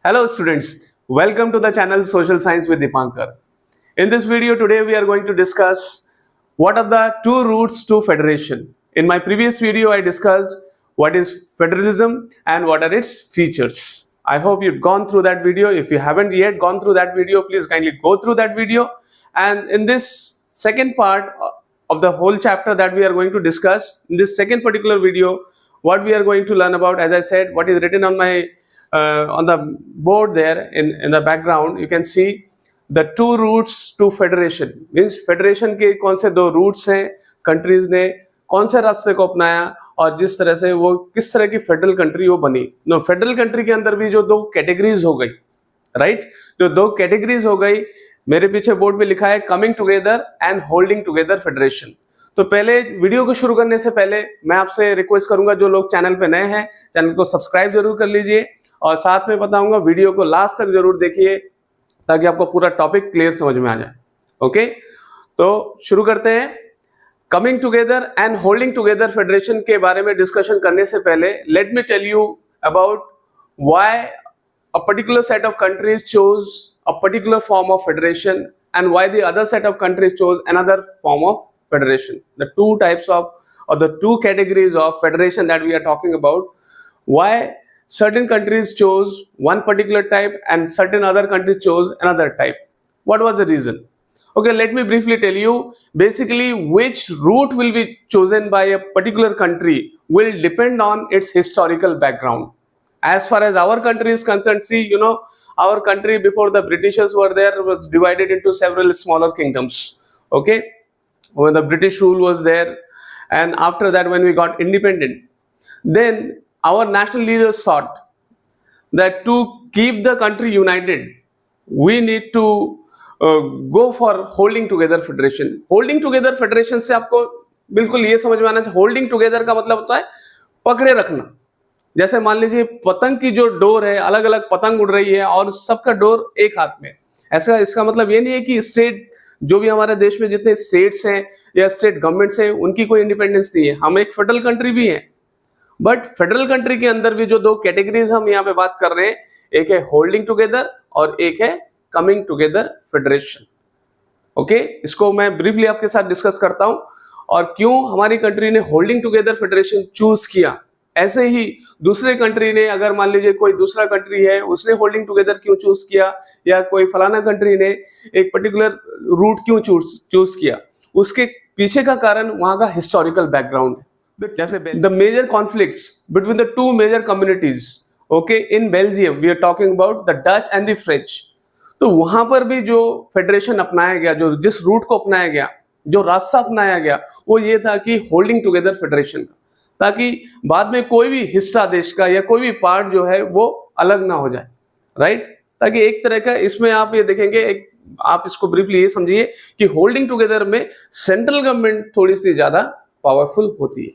Hello students, welcome to the channel Social Science with Dipankar. In this video today we are going to discuss what are the two routes to federation. In my previous video I discussed what is federalism and what are its features. I hope you've gone through that video. If you haven't yet gone through that video, please kindly go through that video. And in this second part of the whole chapter that we are going to discuss, in this second particular video, what we are going to learn about, as I said, what is written on my on the board there in the background, you can see the two routes to federation. Means federation के कौन से दो routes हैं, countries ने कौन से रास्ते को अपनाया और जिस तरह से वो किस तरह की फेडरल कंट्री वो बनी. नो फेडरल कंट्री के अंदर भी जो दो कैटेगरीज हो गई, राइट, जो दो कैटेगरीज हो गई, मेरे पीछे बोर्ड पे लिखा है coming together and holding together federation. तो पहले वीडियो को शुरू करने से पहले मैं आपसे रिक्वेस्ट करूंगा, जो लोग चैनल पे नए हैं चैनल को सब्सक्राइब जरूर कर लीजिए और साथ में बताऊंगा वीडियो को लास्ट तक जरूर देखिए ताकि आपको पूरा टॉपिक क्लियर समझ में आ जाए. ओके, तो शुरू करते हैं. Coming together and holding together federation के बारे में डिस्कशन करने से पहले let me tell you about why a particular set of countries chose a particular form of federation and why the other set of countries chose another form of federation. The two types of or the two categories of federation that we are talking about, why certain countries chose one particular type and certain other countries chose another type. What was the reason? Okay, let me briefly tell you. Basically, which route will be chosen by a particular country will depend on its historical background. As far as our country is concerned, see, you know, our country before the Britishers were there was divided into several smaller kingdoms. Okay, when the British rule was there, and after that when we got independent, then our national leaders thought that to keep the country united, we need to go for holding together federation. Holding together federation से आपको बिल्कुल ये समझ में आना चाहिए. Holding together का मतलब होता है पकड़े रखना. जैसे मान लीजिए पतंग की जो डोर है, अलग अलग पतंग उड़ रही है और सबका डोर एक हाथ में. ऐसा इसका मतलब ये नहीं है कि स्टेट, जो भी हमारे देश में जितने स्टेट्स हैं या स्टेट गवर्नमेंट्स हैं, उनकी कोई इंडिपेंडेंस नहीं है. हम एक फेडरल कंट्री भी हैं, बट फेडरल कंट्री के अंदर भी जो दो कैटेगरीज हम यहाँ पे बात कर रहे हैं, एक है होल्डिंग टुगेदर और एक है कमिंग टुगेदर फेडरेशन. ओके, इसको मैं ब्रीफली आपके साथ डिस्कस करता हूं और क्यों हमारी कंट्री ने होल्डिंग टुगेदर फेडरेशन चूज किया. ऐसे ही दूसरे कंट्री ने, अगर मान लीजिए कोई दूसरा कंट्री है, उसने होल्डिंग टुगेदर क्यों चूज किया, या कोई फलाना कंट्री ने एक पर्टिकुलर रूट क्यों चूज किया, उसके पीछे का कारण वहां का हिस्टोरिकल बैकग्राउंड है. जैसे the major conflicts between the two major communities, okay, in Belgium we are talking about the Dutch and the French. तो वहां पर भी जो फेडरेशन अपनाया गया, जो जिस रूट को अपनाया गया, जो रास्ता अपनाया गया, वो ये था कि होल्डिंग टुगेदर फेडरेशन का, ताकि बाद में कोई भी हिस्सा देश का या कोई भी पार्ट जो है वो अलग ना हो जाए, राइट. ताकि एक तरह का इसमें आप ये देखेंगे, एक आप इसको ब्रीफली ये समझिए कि होल्डिंग टुगेदर में सेंट्रल गवर्नमेंट थोड़ी सी ज्यादा पावरफुल होती है.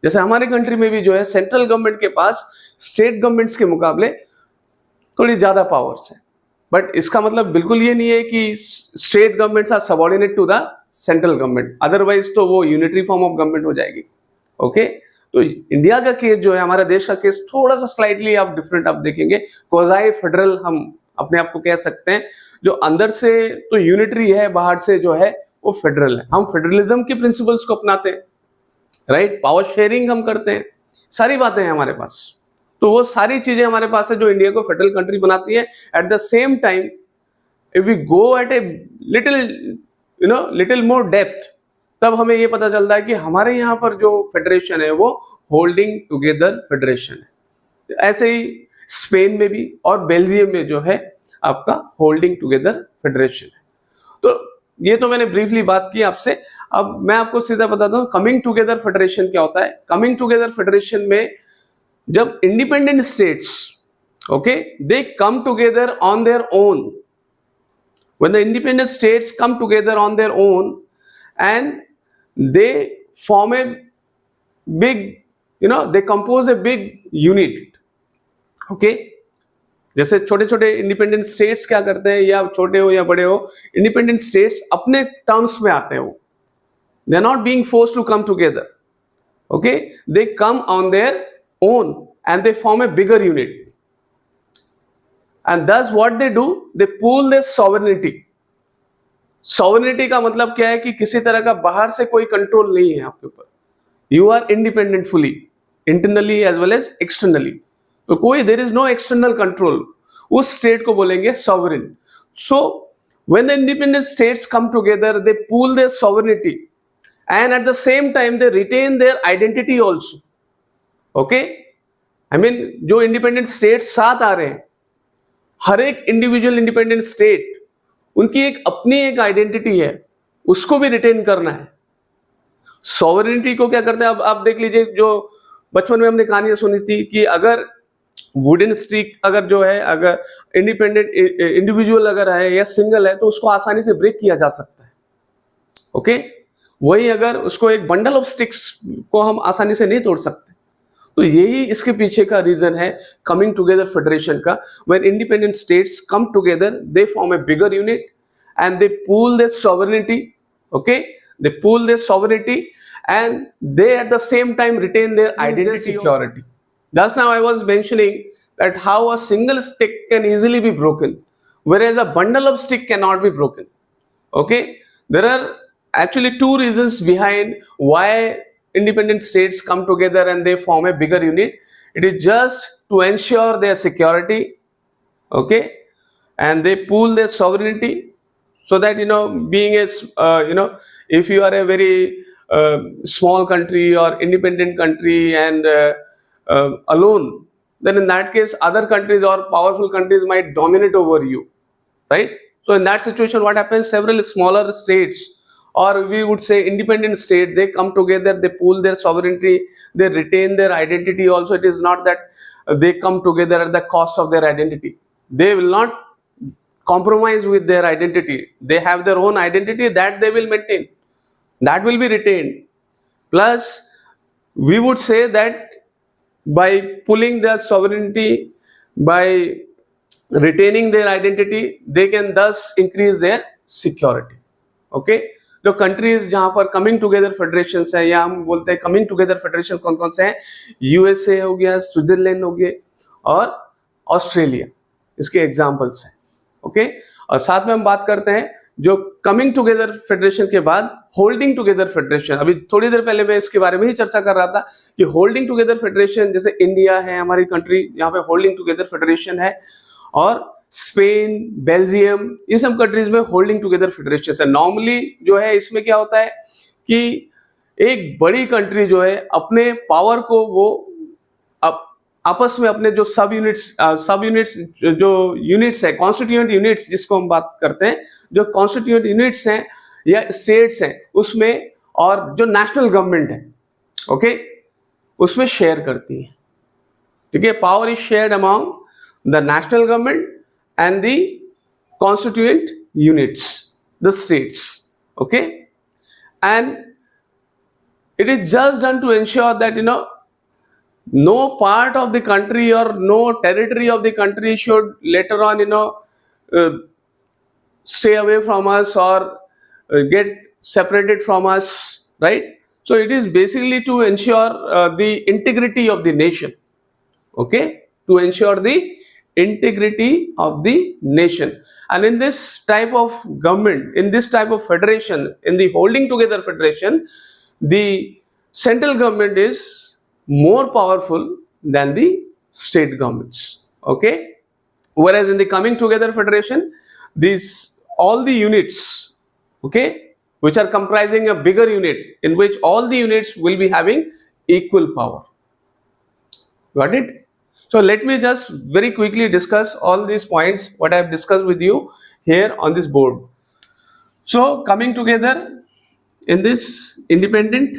जैसे हमारे कंट्री में भी जो है सेंट्रल गवर्नमेंट के पास स्टेट गवर्नमेंट्स के मुकाबले थोड़ी ज्यादा पावर्स है. बट इसका मतलब बिल्कुल ये नहीं है कि state governments are subordinate to the central government, otherwise तो वो यूनिटरी फॉर्म ऑफ गवर्नमेंट हो जाएगी. ओके, तो इंडिया का केस जो है, हमारा देश का केस थोड़ा सा स्लाइटली आप डिफरेंट आप देखेंगे. क्वाज़ी फेडरल हम अपने आप को कह सकते हैं, जो अंदर से तो यूनिटरी है, बाहर से जो है वो फेडरल है. हम फेडरलिज्म के प्रिंसिपल्स को अपनाते हैं, राइट. पावर शेयरिंग हम करते हैं, सारी बातें हैं हमारे पास. तो वो सारी चीजें हमारे पास है जो इंडिया को फेडरल कंट्री बनाती है. At the same time if we go at a little more depth, तब हमें ये पता चलता है कि हमारे यहाँ पर जो फेडरेशन है वो होल्डिंग टुगेदर फेडरेशन है. ऐसे ही स्पेन में भी और बेल्जियम में जो है आपका होल्डिंग टुगेदर फेडरेशन है. तो ये तो मैंने ब्रीफली बात की आपसे. अब मैं आपको सीधा बताता हूँ कमिंग टुगेदर फेडरेशन क्या होता है. कमिंग टुगेदर फेडरेशन में जब independent states, okay, they come together on their own, when the independent states come together on their own and they form a big, they compose a big unit. Okay, जैसे छोटे छोटे independent states क्या करते हैं, या छोटे हो या बड़े हो, इंडिपेंडेंट स्टेट्स अपने टर्म्स में आते हैं. वो they are not being forced to come together. Okay, they come on their own and they form a bigger unit. and thus what they do, they pool their sovereignty. Sovereignty का मतलब क्या है कि किसी तरह का बाहर से कोई कंट्रोल नहीं है आपके ऊपर. You are independent fully, internally as well as externally. तो कोई there is no external control. उस स्टेट को बोलेंगे sovereign. So when the independent states come together, they pool their sovereignty and at the same time they retain their identity also. Okay, I mean जो independent states साथ आ रहे हैं, हर एक individual independent state उनकी एक अपनी एक आइडेंटिटी है, उसको भी रिटेन करना है. सॉवरेनिटी को क्या करते हैं, अब आप देख लीजिए, जो बचपन में हमने कहानियां सुनी थी कि अगर वुडन स्टिक अगर जो है, अगर इंडिपेंडेंट इंडिविजुअल अगर है या सिंगल है तो उसको आसानी से ब्रेक किया जा सकता है. ओके, वही अगर उसको एक बंडल ऑफ स्टिक्स को हम आसानी से नहीं तोड़ सकते. तो यही इसके पीछे का रीजन है कमिंग टुगेदर फेडरेशन का. When independent states come together, they form a bigger unit and they pool their sovereignty. Okay, they pool their sovereignty and they at the same time retain their identity security. Just now I was mentioning that how a single stick can easily be broken, whereas a bundle of stick cannot be broken. Okay, there are actually two reasons behind why independent states come together and they form a bigger unit. It is just to ensure their security. Okay, and they pool their sovereignty so that being a if you are a very small country or independent country and alone, then in that case other countries or powerful countries might dominate over you, right? So in that situation what happens, several smaller states, or we would say independent states, they come together, they pool their sovereignty, they retain their identity also. It is not that they come together at the cost of their identity. They will not compromise with their identity. They have their own identity that they will maintain, that will be retained. Plus we would say that by pulling their sovereignty, by retaining their identity, they can thus increase their security. Okay, जो countries जहां पर coming together federation है, या हम बोलते हैं coming together federation कौन कौन से हैं, यूएसए हो गया, स्विट्जरलैंड हो गए और ऑस्ट्रेलिया, इसके एग्जाम्पल्स हैं. ओके, और साथ में हम बात करते हैं जो कमिंग टुगेदर फेडरेशन के बाद होल्डिंग टुगेदर फेडरेशन. अभी थोड़ी देर पहले मैं इसके बारे में ही चर्चा कर रहा था कि होल्डिंग टुगेदर फेडरेशन, जैसे इंडिया है हमारी कंट्री, यहाँ पे होल्डिंग टुगेदर फेडरेशन है, और स्पेन, बेल्जियम, ये सब कंट्रीज में होल्डिंग टुगेदर फेडरेशन है. नॉर्मली जो है इसमें क्या होता है कि एक बड़ी कंट्री जो है अपने पावर को वो आपस में अपने जो सब यूनिट्स जो यूनिट्स है, कॉन्स्टिट्यूएंट यूनिट्स जिसको हम बात करते हैं, जो कॉन्स्टिट्यूएंट यूनिट्स हैं या स्टेट्स हैं उसमें, और जो नेशनल गवर्नमेंट है, ओके, उसमें शेयर करती है. ठीक है, power is shared among the national government and the constituent units, the states. Okay, and it is just done to ensure that no part of the country or no territory of the country should later on stay away from us or get separated from us, right? So it is basically to ensure the integrity of the nation. Okay, to ensure the integrity of the nation. And in this type of government, in this type of federation, in the holding together federation, the central government is more powerful than the state governments. Okay, whereas in the coming together federation, these all the units, okay, which are comprising a bigger unit in which all the units will be having equal power. Got it? So let me just very quickly discuss all these points what I have discussed with you here on this board. So coming together in this independent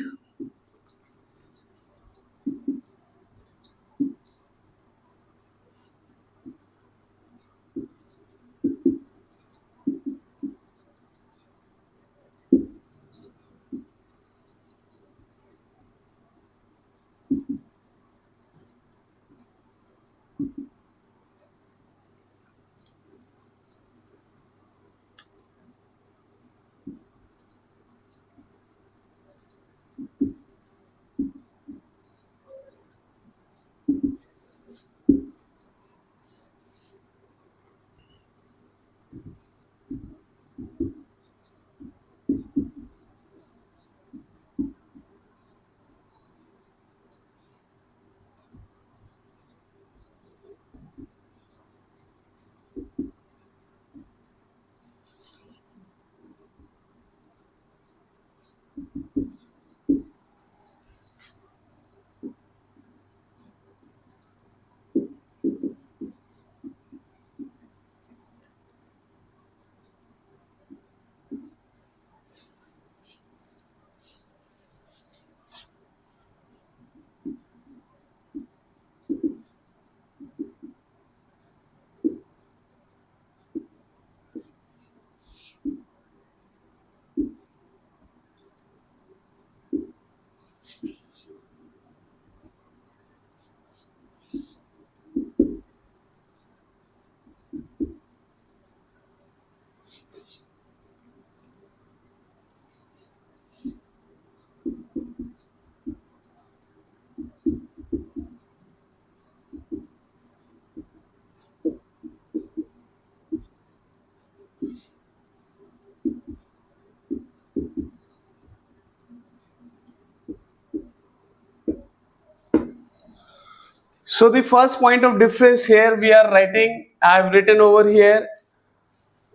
So the first point of difference here we are writing, I have written over here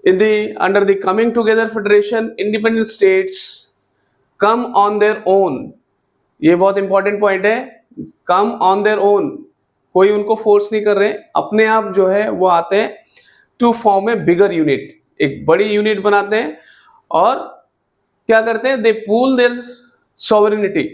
in the under the coming together federation, independent states come on their own. ये बहुत important point है, कम on their own, कोई उनको force नहीं कर रहे, अपने आप जो है वो आते हैं to form a bigger unit, एक बड़ी यूनिट बनाते हैं और क्या करते हैं, दे पूल देयर सॉवरेनिटी।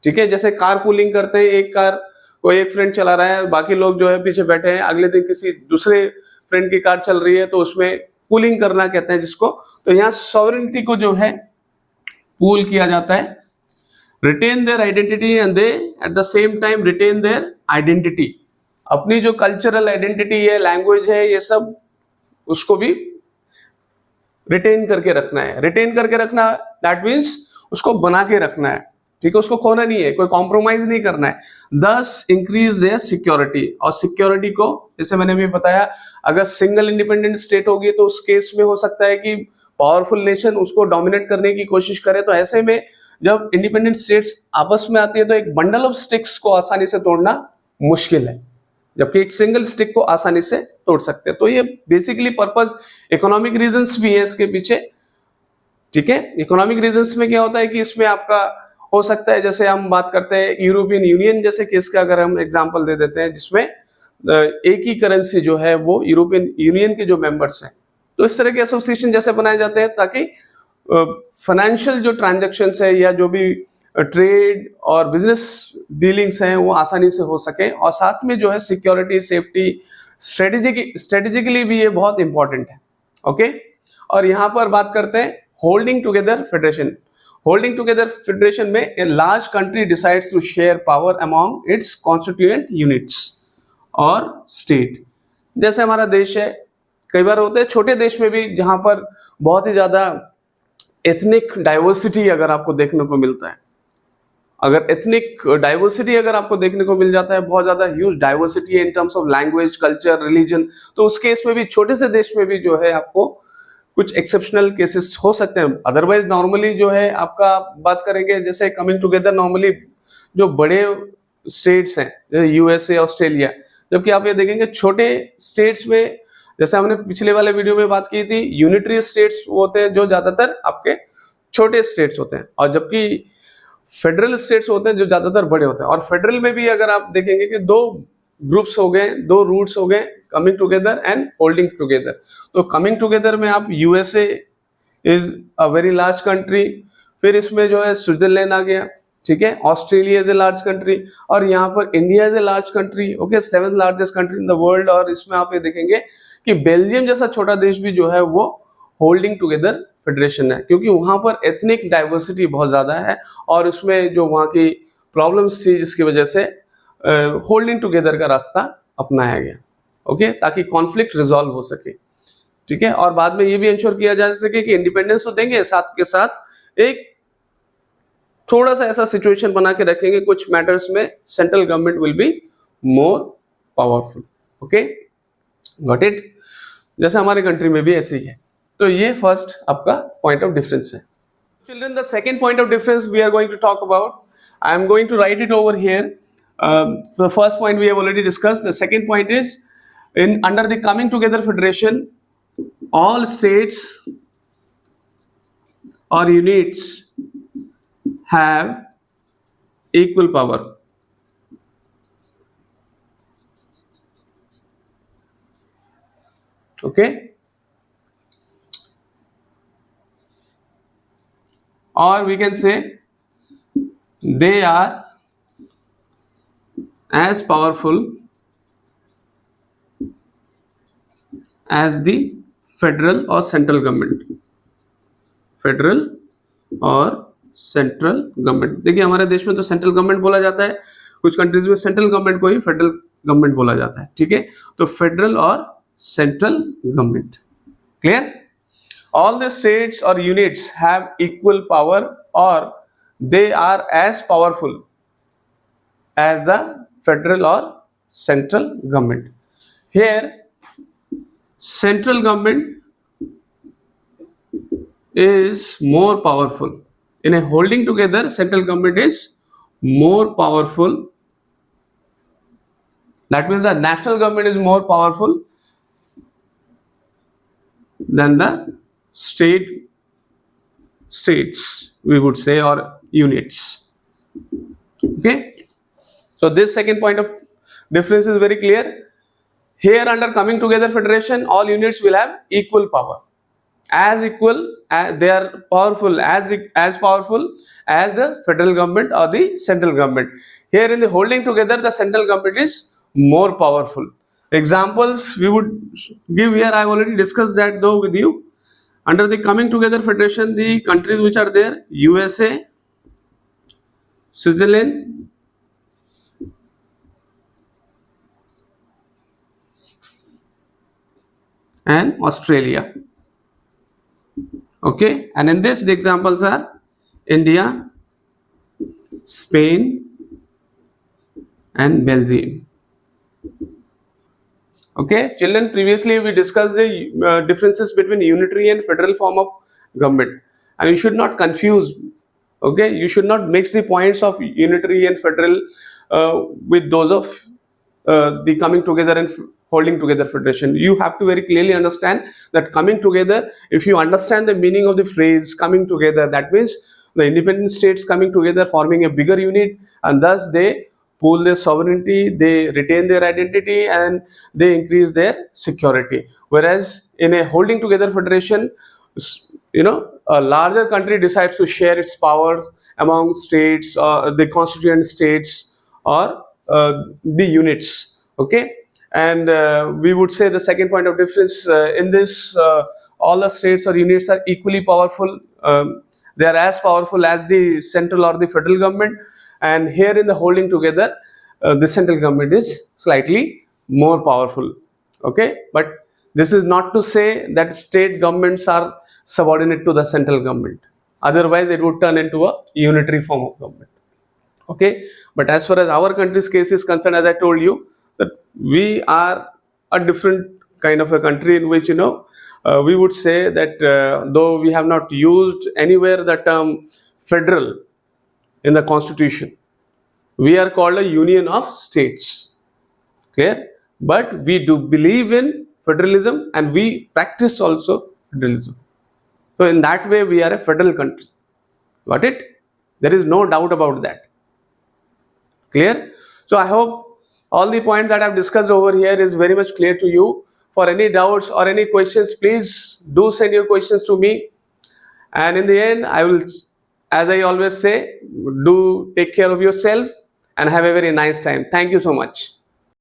ठीक है, जैसे कार पूलिंग करते हैं, एक कार कोई एक फ्रेंड चला रहा है, बाकी लोग जो है पीछे बैठे हैं, अगले दिन किसी दूसरे फ्रेंड की कार चल रही है तो उसमें पूलिंग करना कहते हैं जिसको। तो यहाँ सॉवरेनिटी को जो है पूल किया जाता है, retain their identity and they at the same time retain their identity, अपनी जो कल्चरल आइडेंटिटी है, लैंग्वेज है, ये सब उसको भी रिटेन करके रखना है। रिटेन करके रखना दैट मीन्स उसको बना के रखना है, ठीक है, उसको खोना नहीं है, कोई कॉम्प्रोमाइज नहीं करना है। दस इंक्रीज देयर सिक्योरिटी, और सिक्योरिटी को जैसे मैंने भी बताया, अगर सिंगल इंडिपेंडेंट स्टेट होगी तो उस केस में हो सकता है कि पावरफुल नेशन उसको डोमिनेट करने की कोशिश करे, तो ऐसे में जब इंडिपेंडेंट स्टेट्स आपस में आती है तो एक बंडल ऑफ स्टिक्स को आसानी से तोड़ना मुश्किल है, जबकि एक सिंगल स्टिक को आसानी से तोड़ सकते हैं। तो ये बेसिकली पर्पज, इकोनॉमिक रीजंस भी है इसके पीछे। ठीक है, इकोनॉमिक रीजंस में क्या होता है कि इसमें आपका हो सकता है, जैसे हम बात करते हैं यूरोपियन यूनियन जैसे केस का अगर हम एग्जांपल दे देते हैं, जिसमें एक ही करेंसी जो है वो यूरोपियन यूनियन के जो मेंबर्स हैं, तो इस तरह के एसोसिएशन जैसे बनाए जाते हैं ताकि फाइनेंशियल जो ट्रांजैक्शंस है या जो भी ट्रेड और बिजनेस डीलिंग्स हैं वो आसानी से हो सके, और साथ में जो है सिक्योरिटी, सेफ्टी, स्ट्रेटेजिकली भी ये बहुत इंपॉर्टेंट है। ओके, और यहाँ पर बात करते हैं holding together federation. Holding together federation में a large country decides to share power among its constituent units और स्टेट। जैसे हमारा देश है, कई बार होते हैं छोटे देश में भी जहां पर बहुत ही ज्यादा एथनिक डाइवर्सिटी अगर आपको देखने को मिलता है, अगर एथनिक डाइवर्सिटी अगर आपको देखने को मिल जाता है, बहुत ज्यादा ह्यूज डाइवर्सिटी है in terms of language, culture, religion, तो उस केस में भी छोटे से देश में भी जो है आपको कुछ एक्सेप्शनल केसेस हो सकते हैं। अदरवाइज नॉर्मली जो है आपका बात करेंगे, जैसे कमिंग टुगेदर नॉर्मली जो बड़े स्टेट्स हैं जैसे यूएसए, ऑस्ट्रेलिया, जबकि आप ये देखेंगे छोटे स्टेट्स में, जैसे हमने पिछले वाले वीडियो में बात की थी, यूनिटरी स्टेट्स वो होते हैं जो ज्यादातर आपके छोटे स्टेट्स होते हैं, और जबकि फेडरल स्टेट्स होते हैं जो ज्यादातर बड़े होते हैं। और फेडरल में भी अगर आप देखेंगे कि दो ग्रुप्स हो गए, दो रूट्स हो गए, coming together and holding together. तो कमिंग टुगेदर में आप USA is a very large country, फिर इसमें जो है स्विट्जरलैंड आ गया, ठीक है, Australia is a large country, और यहाँ पर India is a large country, okay, 7th largest country in the world. और इसमें आप ये देखेंगे कि बेल्जियम जैसा छोटा देश भी जो है वो होल्डिंग टुगेदर फेडरेशन है, क्योंकि वहां पर एथनिक डाइवर्सिटी बहुत ज्यादा है और उसमें जो वहां की प्रॉब्लम्स थी जिसकी वजह से होल्डिंग टुगेदर का रास्ता अपनाया गया, ओके, ताकि कॉन्फ्लिक्ट रिजॉल्व हो सके। ठीक है, और बाद में ये भी इंश्योर किया जा सके कि इंडिपेंडेंस तो देंगे, साथ के साथ एक थोड़ा सा ऐसा सिचुएशन बना के रखेंगे कुछ मैटर्स में central government will be more powerful. Okay, got it, जैसे हमारे कंट्री में भी ऐसे ही है। तो ये फर्स्ट आपका पॉइंट ऑफ डिफरेंस है। Children, the second point of difference we are going to talk about, I am going to write it over here. The first point we have already discussed. The second point is, in under the coming together federation, all states or units have equal power. Okay, or we can say they are as powerful as the federal or central government. Federal और central government. देखिए हमारे देश में तो central government बोला जाता है, कुछ कंट्रीज में सेंट्रल गवर्नमेंट को ही फेडरल गवर्नमेंट बोला जाता है. ठीक है, तो फेडरल और central government. Clear? All the states और यूनिट्स हैव इक्वल पावर और they are as powerful as the federal or central government. Here, central government is more powerful. In a holding together, central government is more powerful. That means the national government is more powerful than the states, we would say, or units. Okay. So this second point of difference is very clear. Here under coming together federation, all units will have equal power. As equal, they are powerful, as powerful as the federal government or the central government. Here in the holding together, the central government is more powerful. Examples we would give here, I have already discussed that though with you. Under the coming together federation, the countries which are there, USA, Switzerland, and Australia. Okay, and in this the examples are India, Spain, and Belgium. Okay, children, previously we discussed the differences between unitary and federal form of government, and you should not confuse. Okay, you should not mix the points of unitary and federal with those of the coming together and holding together federation. You have to very clearly understand that coming together, if you understand the meaning of the phrase coming together, that means the independent states coming together forming a bigger unit, and thus they pool their sovereignty, they retain their identity, and they increase their security. Whereas in a holding together federation, a larger country decides to share its powers among states, or the constituent states, or the units. Okay, and we would say the second point of difference in this, all the states or units are equally powerful. They are as powerful as the central or the federal government, and here in the holding together, the central government is slightly more powerful. Okay, but this is not to say that state governments are subordinate to the central government. Otherwise, it would turn into a unitary form of government. Okay, but as far as our country's case is concerned, as I told you, that we are a different kind of a country in which we would say that though we have not used anywhere the term federal in the constitution, we are called a union of states. Clear? But we do believe in federalism and we practice also federalism. So in that way we are a federal country. Got it? There is no doubt about that. Clear? So I hope all the points that I have discussed over here is very much clear to you. For any doubts or any questions, please do send your questions to me. And in the end, I will, as I always say, do take care of yourself and have a very nice time. Thank you so much.